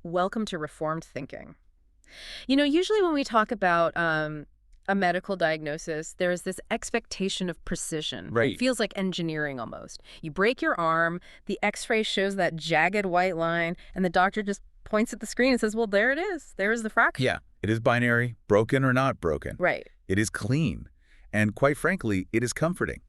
Welcome to Reformed Thinking. Usually when we talk about a medical diagnosis, there's this expectation of precision. Right. It feels like engineering almost. You break your arm, the x-ray shows that jagged white line, and the doctor just points at the screen and says, well, there it is. There's the fracture. Yeah, it is binary, broken or not broken. Right. It is clean. And quite frankly, it is comforting.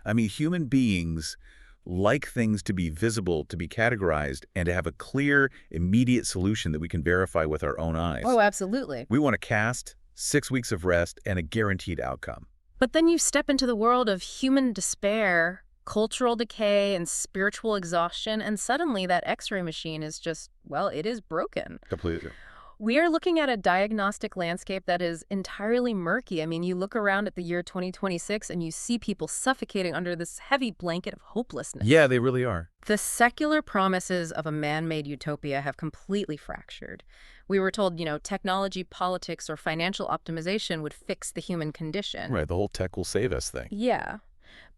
I mean, human beings like things to be visible, to be categorized, and to have a clear, immediate solution that we can verify with our own eyes. Oh, absolutely. We want a cast, 6 weeks of rest, and a guaranteed outcome. But then you step into the world of human despair, cultural decay, and spiritual exhaustion, and suddenly that x-ray machine is just, well, it is broken. Completely. We are looking at a diagnostic landscape that is entirely murky. I mean, you look around at the year 2026 and you see people suffocating under this heavy blanket of hopelessness. Yeah, they really are. The secular promises of a man-made utopia have completely fractured. We were told, technology, politics, or financial optimization would fix the human condition. Right, the whole tech will save us thing. Yeah.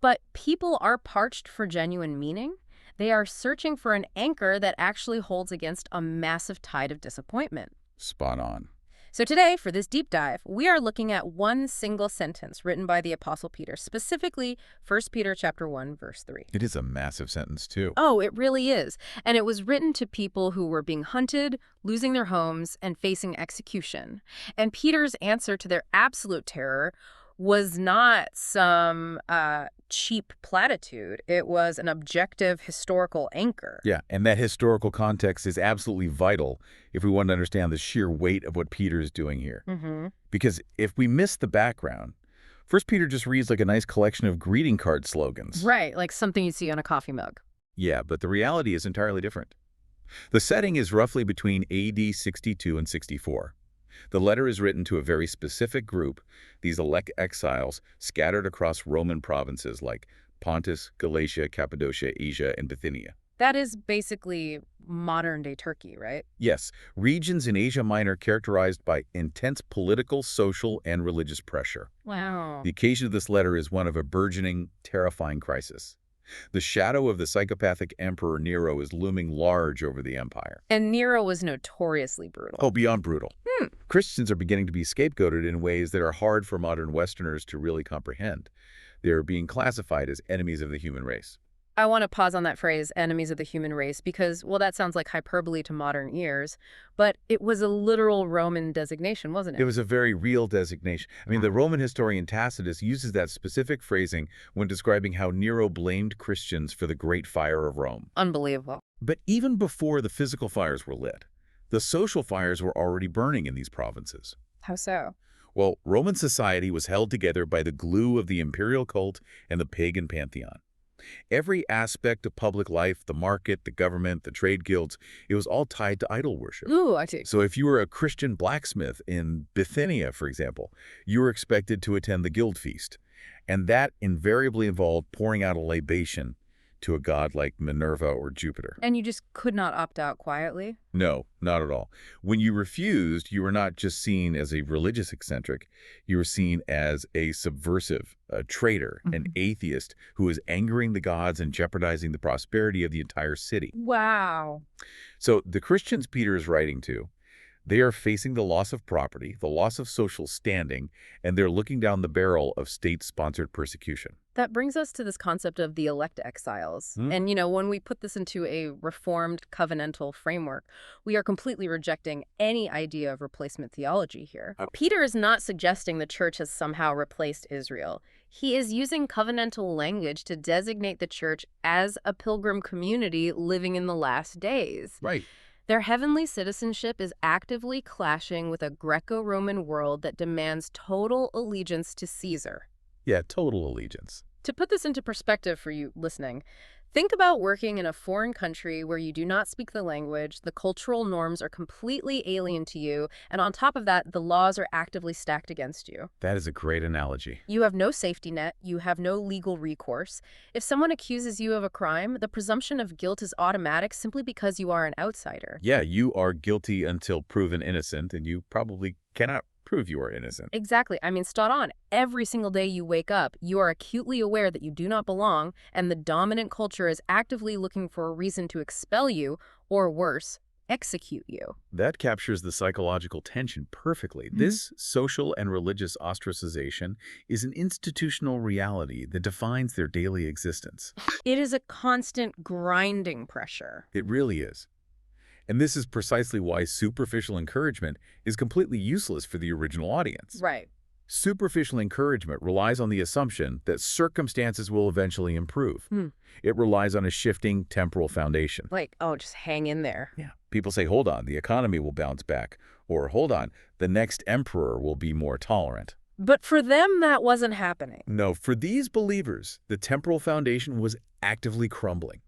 But people are parched for genuine meaning. They are searching for an anchor that actually holds against a massive tide of disappointment. Spot on. So today, for this deep dive, we are looking at one single sentence written by the Apostle Peter, specifically First Peter chapter 1, verse 3. It is a massive sentence, too. Oh, it really is. And it was written to people who were being hunted, losing their homes, and facing execution. And Peter's answer to their absolute terror was not some cheap platitude. It was an objective historical anchor. Yeah, and that historical context is absolutely vital if we want to understand the sheer weight of what Peter is doing here. Mm-hmm. Because if we miss the background, First Peter just reads like a nice collection of greeting card slogans. Right, like something you'd see on a coffee mug. Yeah, but the reality is entirely different. The setting is roughly between AD 62 and 64. The letter is written to a very specific group, these elect exiles scattered across Roman provinces like Pontus, Galatia, Cappadocia, Asia, and Bithynia. That is basically modern-day Turkey, right? Yes, regions in Asia Minor characterized by intense political, social, and religious pressure. Wow. The occasion of this letter is one of a burgeoning, terrifying crisis. The shadow of the psychopathic Emperor Nero is looming large over the empire. And Nero was notoriously brutal. Oh, beyond brutal. Christians are beginning to be scapegoated in ways that are hard for modern Westerners to really comprehend. They're being classified as enemies of the human race. I want to pause on that phrase, enemies of the human race, because, well, that sounds like hyperbole to modern ears, but it was a literal Roman designation, wasn't it? It was a very real designation. I mean, the Roman historian Tacitus uses that specific phrasing when describing how Nero blamed Christians for the Great Fire of Rome. Unbelievable. But even before the physical fires were lit, the social fires were already burning in these provinces. How so? Well, Roman society was held together by the glue of the imperial cult and the pagan pantheon. Every aspect of public life, the market, the government, the trade guilds, it was all tied to idol worship. Ooh, I see. So if you were a Christian blacksmith in Bithynia, for example, you were expected to attend the guild feast. And that invariably involved pouring out a libation to a god like Minerva or Jupiter. And you just could not opt out quietly? No, not at all. When you refused, you were not just seen as a religious eccentric. You were seen as a subversive, a traitor, an atheist who was angering the gods and jeopardizing the prosperity of the entire city. Wow. So the Christians Peter is writing to, they are facing the loss of property, the loss of social standing, and they're looking down the barrel of state-sponsored persecution. That brings us to this concept of the elect exiles. And, when we put this into a reformed covenantal framework, we are completely rejecting any idea of replacement theology here. Peter is not suggesting the church has somehow replaced Israel. He is using covenantal language to designate the church as a pilgrim community living in the last days. Right. Their heavenly citizenship is actively clashing with a Greco-Roman world that demands total allegiance to Caesar. Yeah, total allegiance. To put this into perspective for you listening, think about working in a foreign country where you do not speak the language, the cultural norms are completely alien to you, and on top of that, the laws are actively stacked against you. That is a great analogy. You have no safety net, you have no legal recourse. If someone accuses you of a crime, the presumption of guilt is automatic simply because you are an outsider. Yeah, you are guilty until proven innocent, and you probably cannot prove you are innocent. Exactly. I mean, spot on. Every single day you wake up, you are acutely aware that you do not belong, and the dominant culture is actively looking for a reason to expel you, or worse, execute you. That captures the psychological tension perfectly. This social and religious ostracization is an institutional reality that defines their daily existence. It is a constant grinding pressure. It really is. And this is precisely why superficial encouragement is completely useless for the original audience. Right. Superficial encouragement relies on the assumption that circumstances will eventually improve. It relies on a shifting temporal foundation. Like, oh, just hang in there. Yeah. People say, hold on, the economy will bounce back. Or, hold on, the next emperor will be more tolerant. But for them, that wasn't happening. No, for these believers, the temporal foundation was actively crumbling.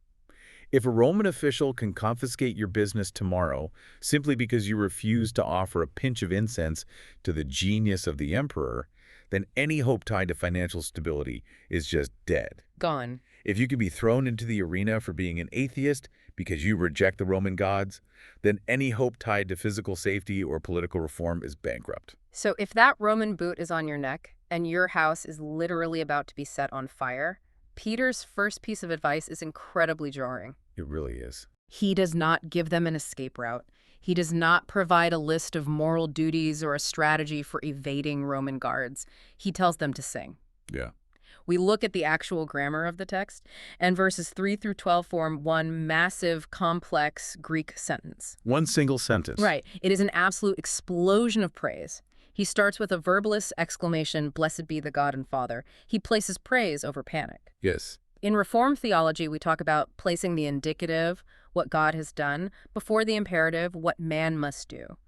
If a Roman official can confiscate your business tomorrow simply because you refuse to offer a pinch of incense to the genius of the emperor, then any hope tied to financial stability is just dead. Gone. If you can be thrown into the arena for being an atheist because you reject the Roman gods, then any hope tied to physical safety or political reform is bankrupt. So if that Roman boot is on your neck and your house is literally about to be set on fire, Peter's first piece of advice is incredibly jarring. It really is. He does not give them an escape route. He does not provide a list of moral duties or a strategy for evading Roman guards. He tells them to sing. Yeah. We look at the actual grammar of the text, and verses 3 through 12 form one massive, complex Greek sentence. One single sentence. Right. It is an absolute explosion of praise. He starts with a verbalist exclamation, "Blessed be the God and Father." He places praise over panic. Yes. In Reformed theology, we talk about placing the indicative, what God has done, before the imperative, what man must do.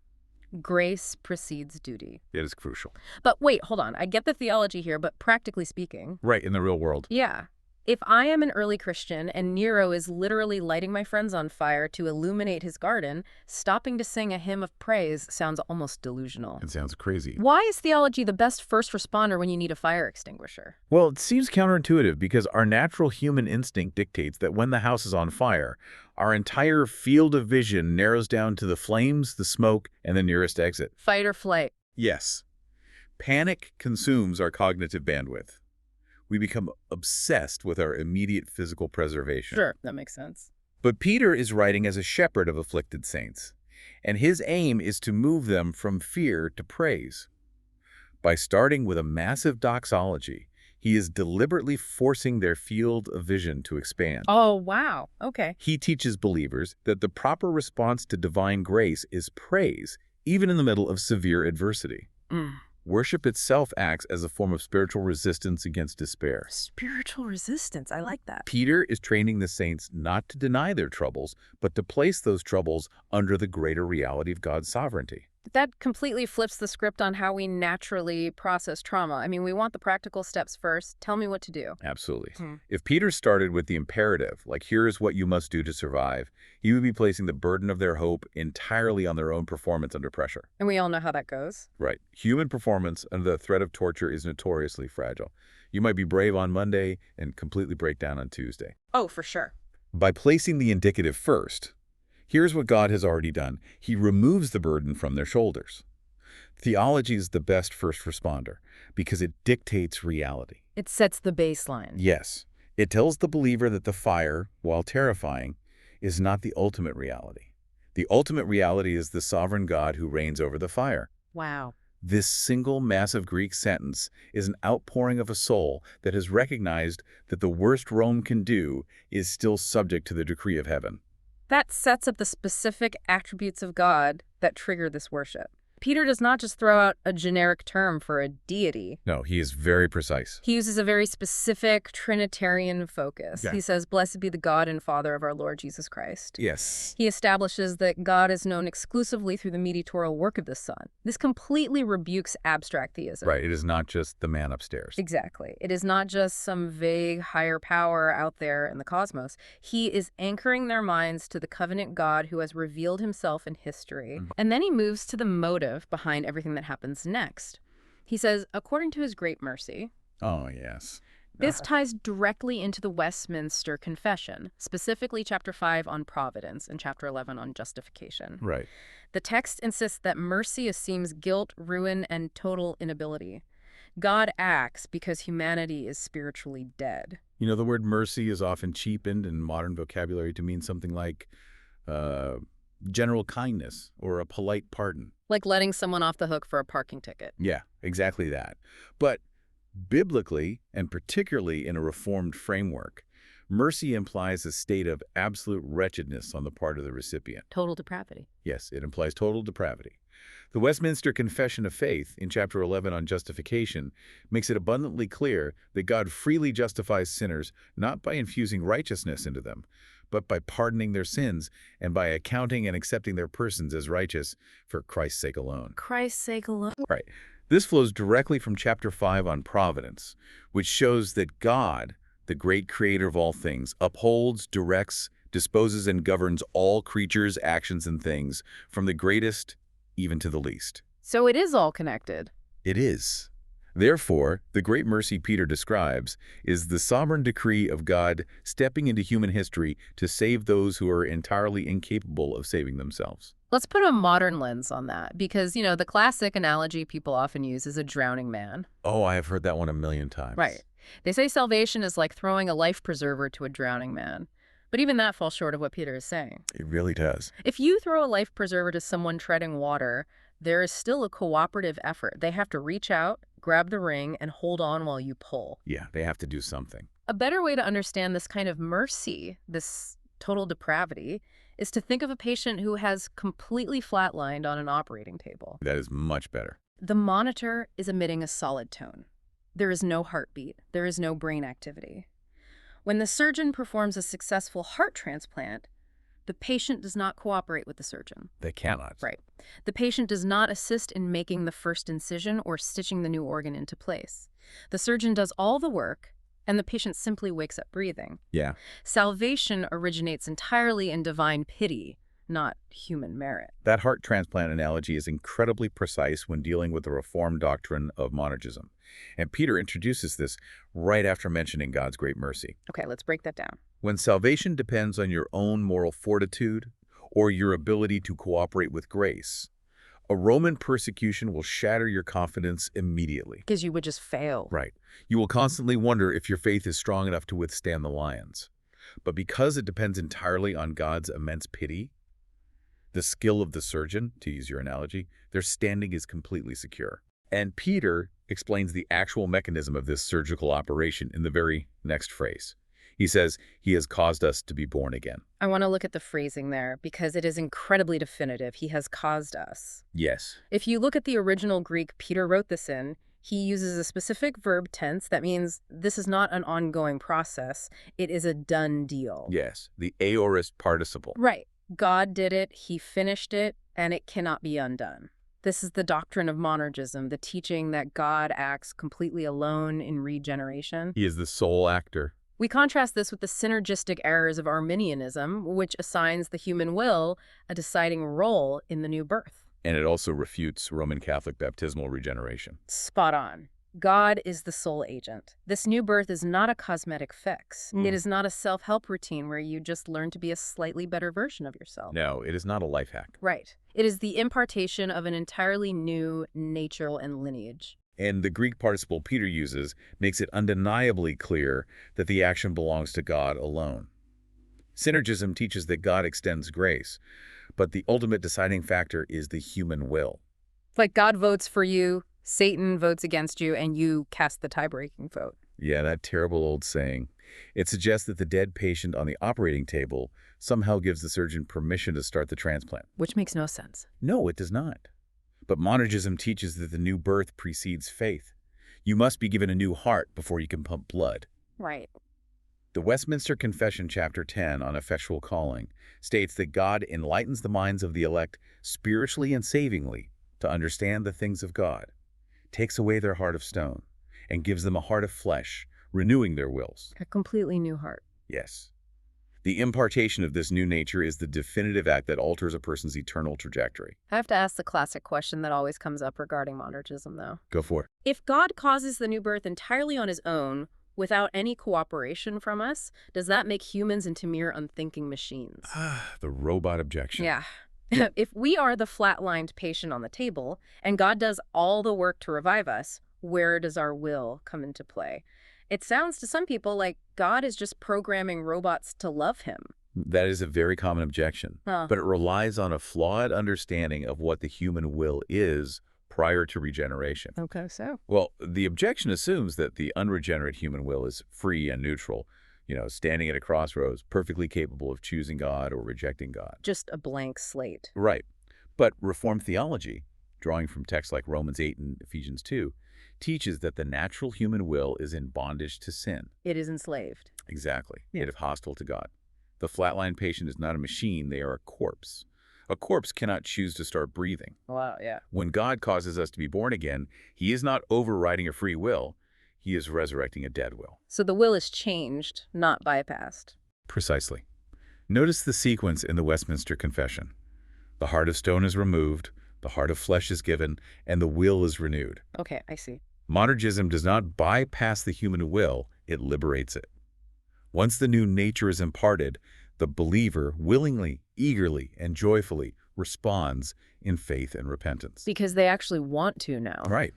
Grace precedes duty. It is crucial. But wait, hold on. I get the theology here, but practically speaking. Right, in the real world. Yeah. If I am an early Christian and Nero is literally lighting my friends on fire to illuminate his garden, stopping to sing a hymn of praise sounds almost delusional. It sounds crazy. Why is theology the best first responder when you need a fire extinguisher? Well, it seems counterintuitive because our natural human instinct dictates that when the house is on fire, our entire field of vision narrows down to the flames, the smoke, and the nearest exit. Fight or flight. Yes. Panic consumes our cognitive bandwidth. We become obsessed with our immediate physical preservation. Sure, that makes sense. But Peter is writing as a shepherd of afflicted saints, and his aim is to move them from fear to praise. By starting with a massive doxology, he is deliberately forcing their field of vision to expand. Oh, wow. Okay. He teaches believers that the proper response to divine grace is praise, even in the middle of severe adversity. Worship itself acts as a form of spiritual resistance against despair. Spiritual resistance. I like that. Peter is training the saints not to deny their troubles, but to place those troubles under the greater reality of God's sovereignty. That completely flips the script on how we naturally process trauma. I mean, we want the practical steps first. Tell me what to do. Absolutely. If Peter started with the imperative, like here is what you must do to survive, he would be placing the burden of their hope entirely on their own performance under pressure. And we all know how that goes. Right. Human performance under the threat of torture is notoriously fragile. You might be brave on Monday and completely break down on Tuesday. Oh, for sure. By placing the indicative first, here's what God has already done. He removes the burden from their shoulders. Theology is the best first responder because it dictates reality. It sets the baseline. Yes. It tells the believer that the fire, while terrifying, is not the ultimate reality. The ultimate reality is the sovereign God who reigns over the fire. Wow. This single massive Greek sentence is an outpouring of a soul that has recognized that the worst Rome can do is still subject to the decree of heaven. That sets up the specific attributes of God that trigger this worship. Peter does not just throw out a generic term for a deity. No, he is very precise. He uses a very specific Trinitarian focus. Yeah. He says, "Blessed be the God and Father of our Lord Jesus Christ." Yes. He establishes that God is known exclusively through the mediatorial work of the Son. This completely rebukes abstract theism. Right. It is not just the man upstairs. Exactly. It is not just some vague higher power out there in the cosmos. He is anchoring their minds to the covenant God who has revealed himself in history. And then he moves to the motive behind everything that happens next. He says, according to his great mercy. Oh, yes. This ties directly into the Westminster Confession, specifically chapter 5 on providence and chapter 11 on justification. Right. The text insists that mercy assumes guilt, ruin, and total inability. God acts because humanity is spiritually dead. You know, the word mercy is often cheapened in modern vocabulary to mean something like general kindness or a polite pardon. Like letting someone off the hook for a parking ticket. Yeah, exactly that. But biblically, and particularly in a Reformed framework, mercy implies a state of absolute wretchedness on the part of the recipient. Total depravity. Yes, it implies total depravity. The Westminster Confession of Faith, in Chapter 11 on justification, makes it abundantly clear that God freely justifies sinners not by infusing righteousness into them, but by pardoning their sins and by accounting and accepting their persons as righteous for Christ's sake alone. Christ's sake alone. Right. This flows directly from Chapter 5 on providence, which shows that God, the great creator of all things, upholds, directs, disposes, and governs all creatures, actions, and things, from the greatest even to the least. So it is all connected. It is. Therefore, the great mercy Peter describes is the sovereign decree of God stepping into human history to save those who are entirely incapable of saving themselves. Let's put a modern lens on that because, the classic analogy people often use is a drowning man. Oh, I have heard that one a million times. Right. They say salvation is like throwing a life preserver to a drowning man. But even that falls short of what Peter is saying. It really does. If you throw a life preserver to someone treading water, there is still a cooperative effort. They have to reach out, grab the ring, and hold on while you pull. Yeah, they have to do something. A better way to understand this kind of mercy, this total depravity, is to think of a patient who has completely flatlined on an operating table. That is much better. The monitor is emitting a solid tone. There is no heartbeat. There is no brain activity. When the surgeon performs a successful heart transplant, the patient does not cooperate with the surgeon. They cannot. Right. The patient does not assist in making the first incision or stitching the new organ into place. The surgeon does all the work, and the patient simply wakes up breathing. Yeah. Salvation originates entirely in divine pity, not human merit. That heart transplant analogy is incredibly precise when dealing with the Reformed doctrine of monergism. And Peter introduces this right after mentioning God's great mercy. Okay, let's break that down. When salvation depends on your own moral fortitude or your ability to cooperate with grace, a Roman persecution will shatter your confidence immediately. Because you would just fail. Right. You will constantly wonder if your faith is strong enough to withstand the lions. But because it depends entirely on God's immense pity, the skill of the surgeon, to use your analogy, their standing is completely secure. And Peter explains the actual mechanism of this surgical operation in the very next phrase. He says, he has caused us to be born again. I want to look at the phrasing there because it is incredibly definitive. He has caused us. Yes. If you look at the original Greek Peter wrote this in, he uses a specific verb tense. That means this is not an ongoing process. It is a done deal. Yes, the aorist participle. Right. God did it, he finished it, and it cannot be undone. This is the doctrine of monergism, the teaching that God acts completely alone in regeneration. He is the sole actor. We contrast this with the synergistic errors of Arminianism, which assigns the human will a deciding role in the new birth. And it also refutes Roman Catholic baptismal regeneration. Spot on. God is the sole agent. This new birth is not a cosmetic fix. It is not a self-help routine where you just learn to be a slightly better version of yourself. No, it is not a life hack. Right. It is the impartation of an entirely new nature and lineage. And the Greek participle Peter uses makes it undeniably clear that the action belongs to God alone. Synergism teaches that God extends grace, but the ultimate deciding factor is the human will. Like God votes for you, Satan votes against you, and you cast the tie-breaking vote. Yeah, that terrible old saying. It suggests that the dead patient on the operating table somehow gives the surgeon permission to start the transplant. Which makes no sense. No, it does not. But monergism teaches that the new birth precedes faith. You must be given a new heart before you can pump blood. Right. The Westminster Confession, Chapter 10 on effectual calling, states that God enlightens the minds of the elect spiritually and savingly to understand the things of God, takes away their heart of stone, and gives them a heart of flesh, renewing their wills. A completely new heart. Yes. The impartation of this new nature is the definitive act that alters a person's eternal trajectory. I have to ask the classic question that always comes up regarding monergism, though. Go for it. If God causes the new birth entirely on his own, without any cooperation from us, does that make humans into mere unthinking machines? The robot objection. Yeah. If we are the flatlined patient on the table, and God does all the work to revive us, where does our will come into play? It sounds to some people like God is just programming robots to love him. That is a very common objection, Huh. but it relies on a flawed understanding of what the human will is prior to regeneration. Okay, so? Well, the objection assumes that the unregenerate human will is free and neutral, standing at a crossroads, perfectly capable of choosing God or rejecting God. Just a blank slate. Right. But Reformed theology, drawing from texts like Romans 8 and Ephesians 2, teaches that the natural human will is in bondage to sin. It is enslaved. Exactly. Yeah. It is hostile to God. The flatline patient is not a machine, they are a corpse. A corpse cannot choose to start breathing. Wow, yeah. When God causes us to be born again, he is not overriding a free will, he is resurrecting a dead will. So the will is changed, not bypassed. Precisely. Notice the sequence in the Westminster Confession. The heart of stone is removed, the heart of flesh is given, and the will is renewed. Okay, I see. Monergism does not bypass the human will, it liberates it. Once the new nature is imparted, the believer willingly, eagerly, and joyfully responds in faith and repentance. Because they actually want to now. Right.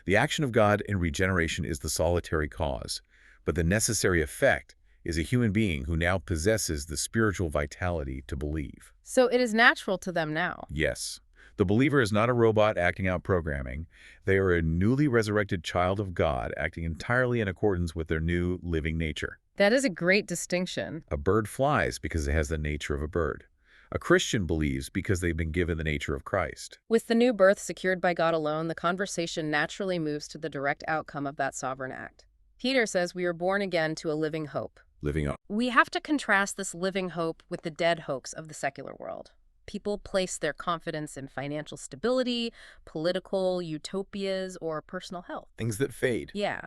The action of God in regeneration is the solitary cause, but the necessary effect is a human being who now possesses the spiritual vitality to believe. So it is natural to them now. Yes. The believer is not a robot acting out programming. They are a newly resurrected child of God acting entirely in accordance with their new living nature. That is a great distinction. A bird flies because it has the nature of a bird. A Christian believes because they've been given the nature of Christ. With the new birth secured by God alone, the conversation naturally moves to the direct outcome of that sovereign act. Peter says we are born again to a living hope. Living up. We have to contrast this living hope with the dead hopes of the secular world. People place their confidence in financial stability, political utopias, or personal health. Things that fade. Yeah.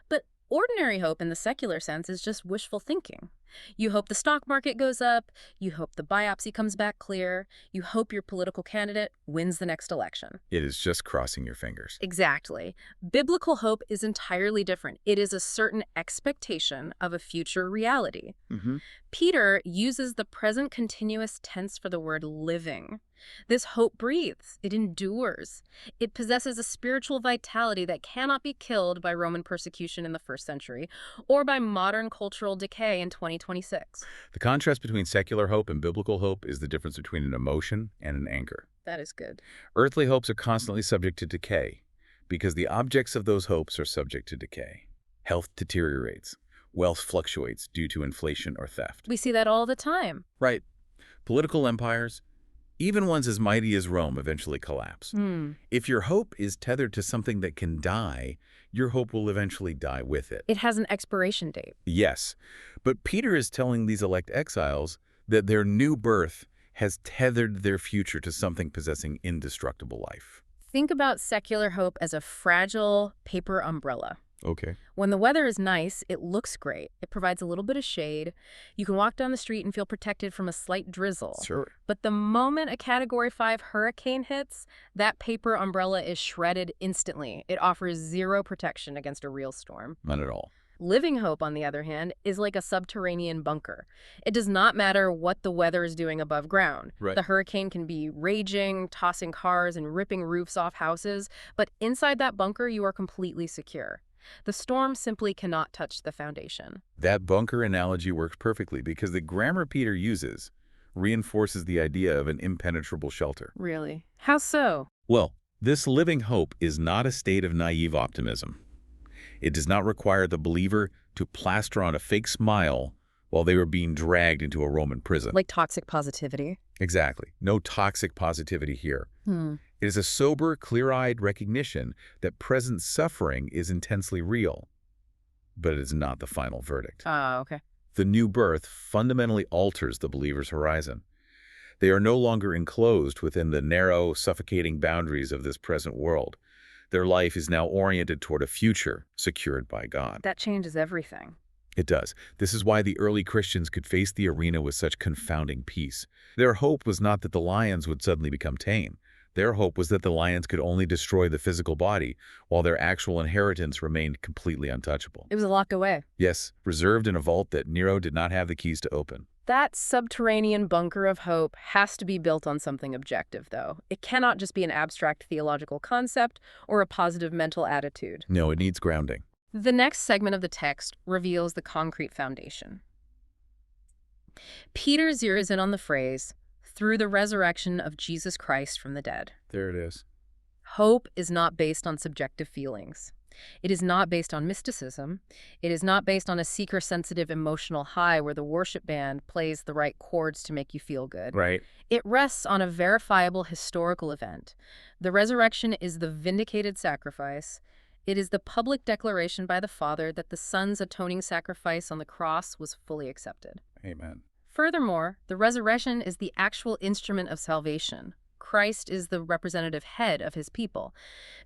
But ordinary hope in the secular sense is just wishful thinking. You hope the stock market goes up, you hope the biopsy comes back clear, you hope your political candidate wins the next election. It is just crossing your fingers. Exactly. Biblical hope is entirely different. It is a certain expectation of a future reality. Peter uses the present continuous tense for the word living. This hope breathes. It endures. It possesses a spiritual vitality that cannot be killed by Roman persecution in the first century or by modern cultural decay in 2026. The contrast between secular hope and biblical hope is the difference between an emotion and an anchor. That is good. Earthly hopes are constantly subject to decay because the objects of those hopes are subject to decay. Health deteriorates. Wealth fluctuates due to inflation or theft. We see that all the time. Right. Political empires, even ones as mighty as Rome, eventually collapse. If your hope is tethered to something that can die, your hope will eventually die with it. It has an expiration date. Yes, but Peter is telling these elect exiles that their new birth has tethered their future to something possessing indestructible life. Think about secular hope as a fragile paper umbrella. Okay. When the weather is nice, it looks great. It provides a little bit of shade. You can walk down the street and feel protected from a slight drizzle. Sure. But the moment a Category 5 hurricane hits, that paper umbrella is shredded instantly. It offers zero protection against a real storm. None at all. Living hope, on the other hand, is like a subterranean bunker. It does not matter what the weather is doing above ground. Right. The hurricane can be raging, tossing cars, and ripping roofs off houses, but inside that bunker, you are completely secure. The storm simply cannot touch the foundation. That bunker analogy works perfectly because the grammar Peter uses reinforces the idea of an impenetrable shelter. Really? How so? Well, this living hope is not a state of naive optimism. It does not require the believer to plaster on a fake smile while they were being dragged into a Roman prison. Like toxic positivity? Exactly. No toxic positivity here. It is a sober, clear-eyed recognition that present suffering is intensely real, but it is not the final verdict. Okay. The new birth fundamentally alters the believer's horizon. They are no longer enclosed within the narrow, suffocating boundaries of this present world. Their life is now oriented toward a future secured by God. That changes everything. It does. This is why the early Christians could face the arena with such confounding peace. Their hope was not that the lions would suddenly become tame. Their hope was that the lions could only destroy the physical body, while their actual inheritance remained completely untouchable. It was locked away. Yes, reserved in a vault that Nero did not have the keys to open. That subterranean bunker of hope has to be built on something objective, though. It cannot just be an abstract theological concept or a positive mental attitude. No, it needs grounding. The next segment of the text reveals the concrete foundation. Peter zeroes in on the phrase, through the resurrection of Jesus Christ from the dead. There it is. Hope is not based on subjective feelings. It is not based on mysticism. It is not based on a seeker-sensitive emotional high where the worship band plays the right chords to make you feel good. Right. It rests on a verifiable historical event. The resurrection is the vindicated sacrifice. It is the public declaration by the Father that the Son's atoning sacrifice on the cross was fully accepted. Amen. Furthermore, the resurrection is the actual instrument of salvation. Christ is the representative head of his people.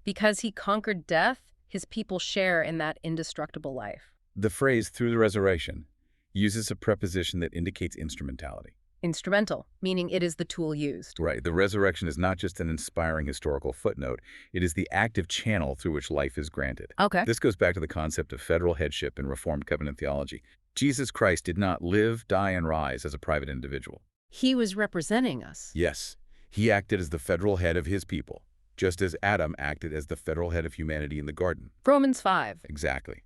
Because he conquered death, his people share in that indestructible life. The phrase through the resurrection uses a preposition that indicates instrumentality. Instrumental, meaning it is the tool used. Right. The resurrection is not just an inspiring historical footnote. It is the active channel through which life is granted. Okay. This goes back to the concept of federal headship in Reformed covenant theology. Jesus Christ did not live, die, and rise as a private individual. He was representing us. Yes. He acted as the federal head of his people, just as Adam acted as the federal head of humanity in the garden. Romans 5. Exactly.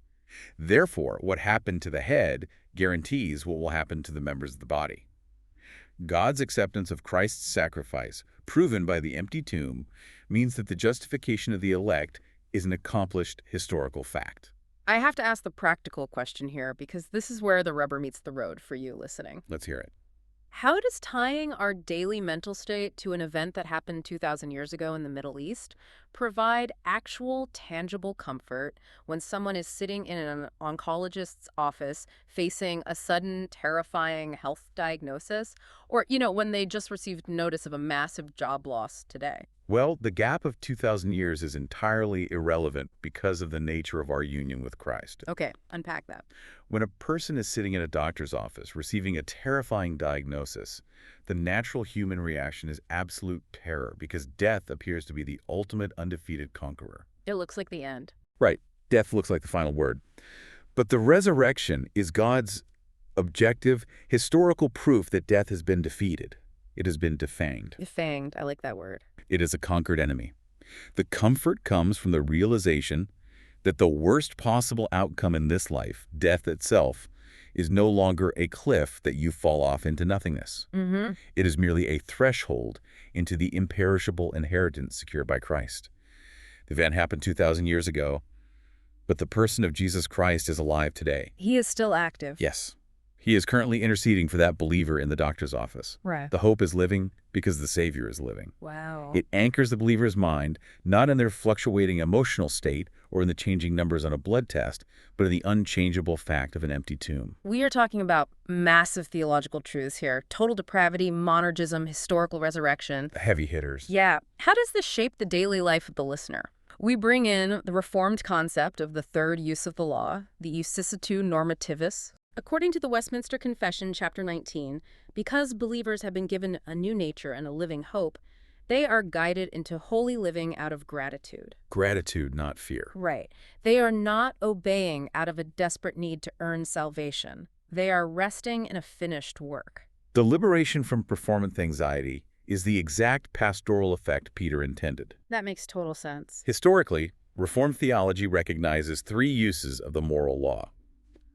Therefore, what happened to the head guarantees what will happen to the members of the body. God's acceptance of Christ's sacrifice, proven by the empty tomb, means that the justification of the elect is an accomplished historical fact. I have to ask the practical question here because this is where the rubber meets the road for you listening. Let's hear it. How does tying our daily mental state to an event that happened 2,000 years ago in the Middle East provide actual, tangible comfort when someone is sitting in an oncologist's office facing a sudden, terrifying health diagnosis, or, when they just received notice of a massive job loss today? Well, the gap of 2,000 years is entirely irrelevant because of the nature of our union with Christ. Okay, unpack that. When a person is sitting in a doctor's office receiving a terrifying diagnosis, the natural human reaction is absolute terror because death appears to be the ultimate undefeated conqueror. It looks like the end. Right. Death looks like the final word. But the resurrection is God's objective, historical proof that death has been defeated. It has been defanged. Defanged. I like that word. It is a conquered enemy. The comfort comes from the realization that the worst possible outcome in this life, death itself, is no longer a cliff that you fall off into nothingness. Mm-hmm. It is merely a threshold into the imperishable inheritance secured by Christ. The event happened 2,000 years ago, but the person of Jesus Christ is alive today. He is still active. Yes. He is currently interceding for that believer in the doctor's office. Right. The hope is living because the Savior is living. Wow. It anchors the believer's mind, not in their fluctuating emotional state or in the changing numbers on a blood test, but in the unchangeable fact of an empty tomb. We are talking about massive theological truths here. Total depravity, monergism, historical resurrection. The heavy hitters. Yeah. How does this shape the daily life of the listener? We bring in the Reformed concept of the third use of the law, the usicitu normativus. According to the Westminster Confession, chapter 19, because believers have been given a new nature and a living hope, they are guided into holy living out of gratitude. Gratitude, not fear. Right. They are not obeying out of a desperate need to earn salvation. They are resting in a finished work. The liberation from performance anxiety is the exact pastoral effect Peter intended. That makes total sense. Historically, Reformed theology recognizes three uses of the moral law.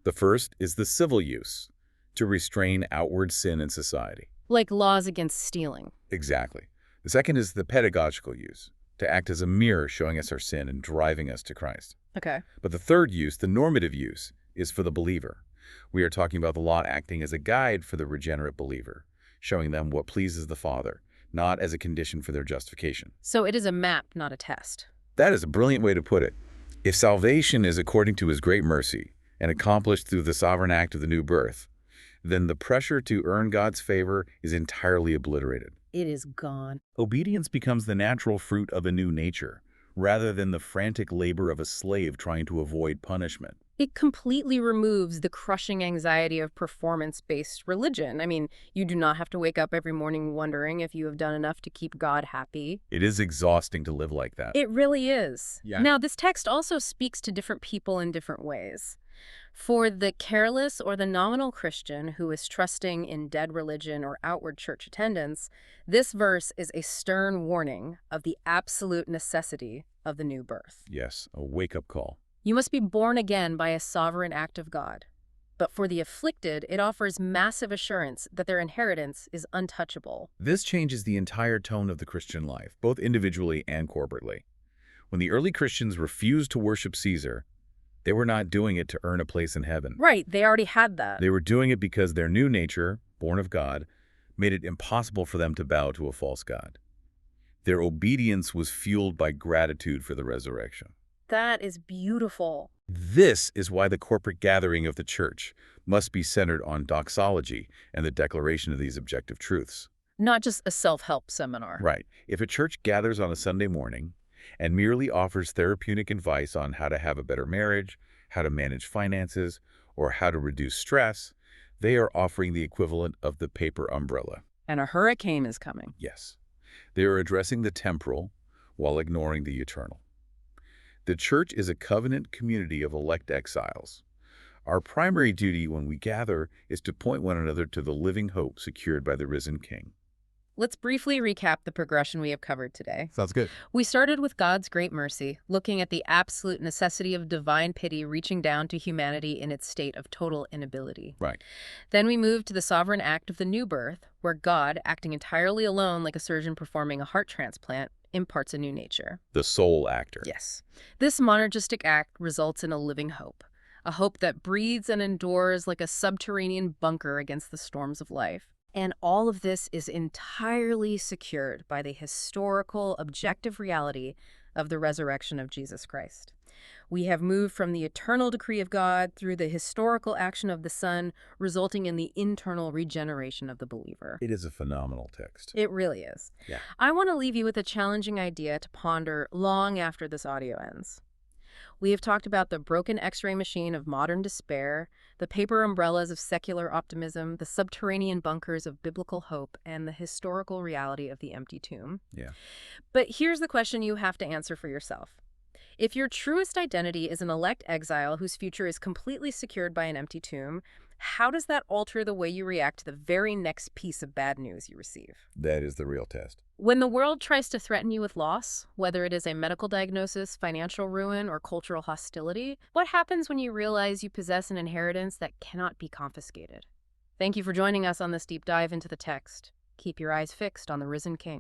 The first is the civil use, to restrain outward sin in society. Like laws against stealing. Exactly. The second is the pedagogical use, to act as a mirror showing us our sin and driving us to Christ. Okay. But the third use, the normative use, is for the believer. We are talking about the law acting as a guide for the regenerate believer, showing them what pleases the Father, not as a condition for their justification. So it is a map, not a test. That is a brilliant way to put it. If salvation is according to His great mercy and accomplished through the sovereign act of the new birth, then the pressure to earn God's favor is entirely obliterated. It is gone. Obedience becomes the natural fruit of a new nature, rather than the frantic labor of a slave trying to avoid punishment. It completely removes the crushing anxiety of performance-based religion. I mean, you do not have to wake up every morning wondering if you have done enough to keep God happy. It is exhausting to live like that. It really is. Yeah. Now, this text also speaks to different people in different ways. For the careless or the nominal Christian who is trusting in dead religion or outward church attendance, this verse is a stern warning of the absolute necessity of the new birth. Yes, a wake-up call. You must be born again by a sovereign act of God. But for the afflicted, it offers massive assurance that their inheritance is untouchable. This changes the entire tone of the Christian life, both individually and corporately. When the early Christians refused to worship Caesar, they were not doing it to earn a place in heaven. Right, they already had that. They were doing it because their new nature, born of God, made it impossible for them to bow to a false god. Their obedience was fueled by gratitude for the resurrection. That is beautiful. This is why the corporate gathering of the church must be centered on doxology and the declaration of these objective truths. Not just a self-help seminar. Right. If a church gathers on a Sunday morning and merely offers therapeutic advice on how to have a better marriage, how to manage finances, or how to reduce stress, they are offering the equivalent of the paper umbrella. And a hurricane is coming. Yes. They are addressing the temporal while ignoring the eternal. The church is a covenant community of elect exiles. Our primary duty when we gather is to point one another to the living hope secured by the risen King. Let's briefly recap the progression we have covered today. Sounds good. We started with God's great mercy, looking at the absolute necessity of divine pity reaching down to humanity in its state of total inability. Right. Then we moved to the sovereign act of the new birth, where God, acting entirely alone like a surgeon performing a heart transplant, imparts a new nature. The sole actor. Yes. This monergistic act results in a living hope, a hope that breathes and endures like a subterranean bunker against the storms of life. And all of this is entirely secured by the historical, objective reality of the resurrection of Jesus Christ. We have moved from the eternal decree of God through the historical action of the Son, resulting in the internal regeneration of the believer. It is a phenomenal text. It really is. Yeah. I want to leave you with a challenging idea to ponder long after this audio ends. We have talked about the broken X-ray machine of modern despair, the paper umbrellas of secular optimism, the subterranean bunkers of biblical hope, and the historical reality of the empty tomb. Yeah. But here's the question you have to answer for yourself. If your truest identity is an elect exile whose future is completely secured by an empty tomb, how does that alter the way you react to the very next piece of bad news you receive? That is the real test. When the world tries to threaten you with loss, whether it is a medical diagnosis, financial ruin, or cultural hostility, what happens when you realize you possess an inheritance that cannot be confiscated? Thank you for joining us on this deep dive into the text. Keep your eyes fixed on the risen King.